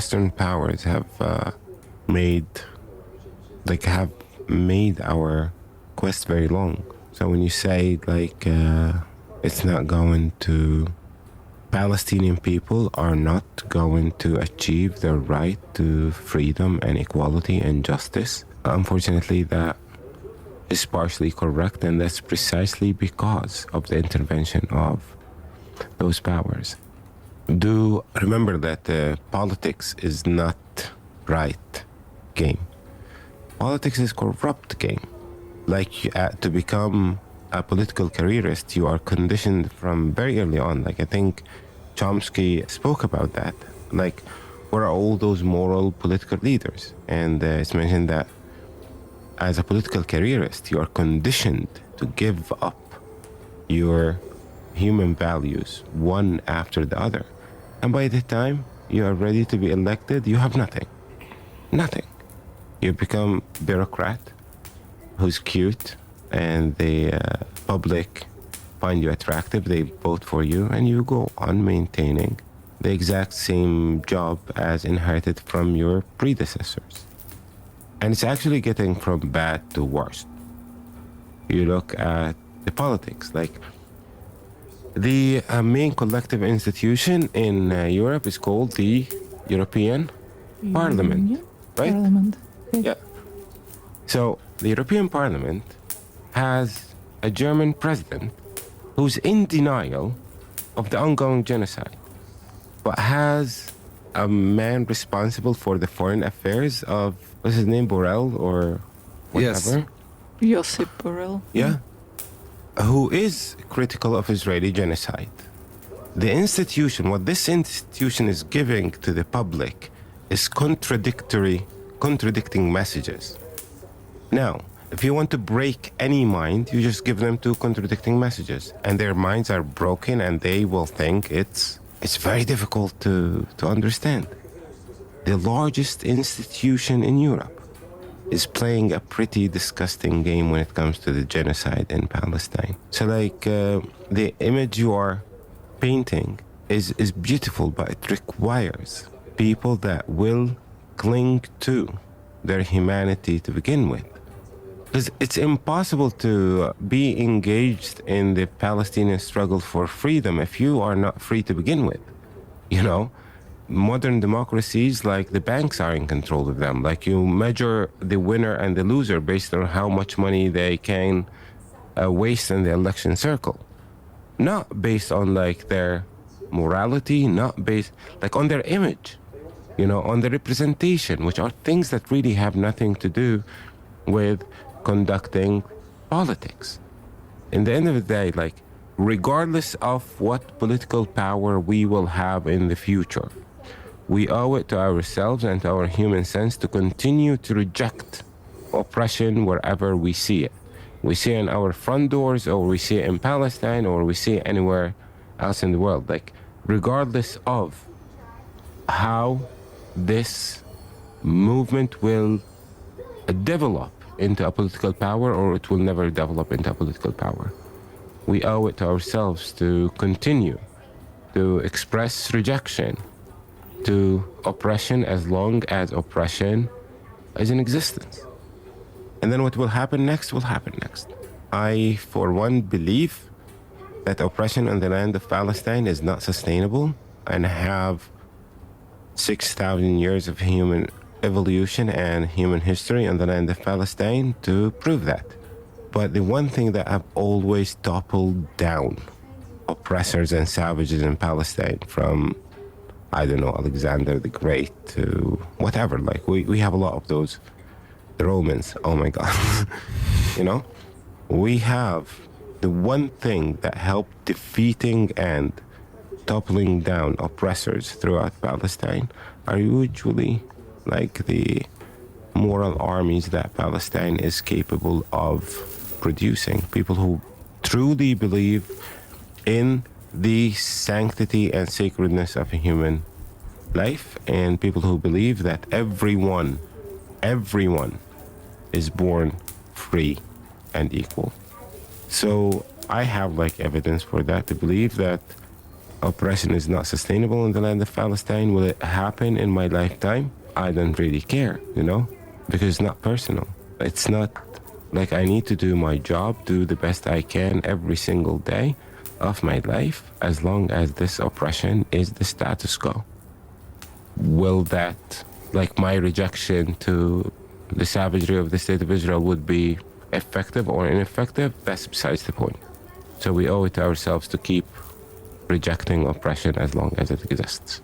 Western powers made have made our quest very long. So when you say it's not going to, Palestinian people are not going to achieve their right to freedom and equality and justice, unfortunately that is partially correct, and that's precisely because of the intervention of those powers. Do remember that politics is not right game. Politics is corrupt game. To become a political careerist, you are conditioned from very early on. I think Chomsky spoke about that. Where are all those moral political leaders? And it's mentioned that as a political careerist, you are conditioned to give up your human values one after the other. And by the time you are ready to be elected, you have nothing. Nothing. You become bureaucrat who's cute, and the public find you attractive, they vote for you, and you go on maintaining the exact same job as inherited from your predecessors. And it's actually getting from bad to worse. You look at the politics, the main collective institution in Europe is called the European Parliament, right? Parliament. Yeah. So the European Parliament has a German president who's in denial of the ongoing genocide, but has a man responsible for the foreign affairs of, what's his name, Borrell or whatever? Yes. Josip Borrell. Yeah. Who is critical of Israeli genocide. The institution, what this institution is giving to the public is contradicting messages. Now, if you want to break any mind, you just give them two contradicting messages, and their minds are broken, and they will think it's very difficult to understand. The largest institution in Europe is playing a pretty disgusting game when it comes to the genocide in Palestine. So the image you are painting is beautiful, but it requires people that will cling to their humanity to begin with. Because it's impossible to be engaged in the Palestinian struggle for freedom if you are not free to begin with. Modern democracies, the banks are in control of them. You measure the winner and the loser based on how much money they can waste in the election circle. Not based on their morality, not based on their image, on the representation, which are things that really have nothing to do with conducting politics. In the end of the day, regardless of what political power we will have in the future, we owe it to ourselves and to our human sense to continue to reject oppression wherever we see it. We see it in our front doors, or we see it in Palestine, or we see it anywhere else in the world. Regardless of how this movement will develop into a political power, or it will never develop into a political power, we owe it to ourselves to continue to express rejection to oppression as long as oppression is in existence. And then what will happen next will happen next. I, for one, believe that oppression on the land of Palestine is not sustainable, and have 6,000 years of human evolution and human history on the land of Palestine to prove that. But the one thing that I've always toppled down oppressors and savages in Palestine, from Alexander the Great to whatever, we have a lot of those. The Romans, oh my God. We have the one thing that helped defeating and toppling down oppressors throughout Palestine are usually the moral armies that Palestine is capable of producing. People who truly believe in the sanctity and sacredness of a human life, and people who believe that everyone is born free and equal. So I have evidence for that, to believe that oppression is not sustainable in the land of Palestine. Will it happen in my lifetime? I don't really care, because it's not personal. It's not like I need to do my job, do the best I can every single day of my life, as long as this oppression is the status quo. Will that, like my rejection to the savagery of the state of Israel, would be effective or ineffective? That's besides the point. So we owe it to ourselves to keep rejecting oppression as long as it exists.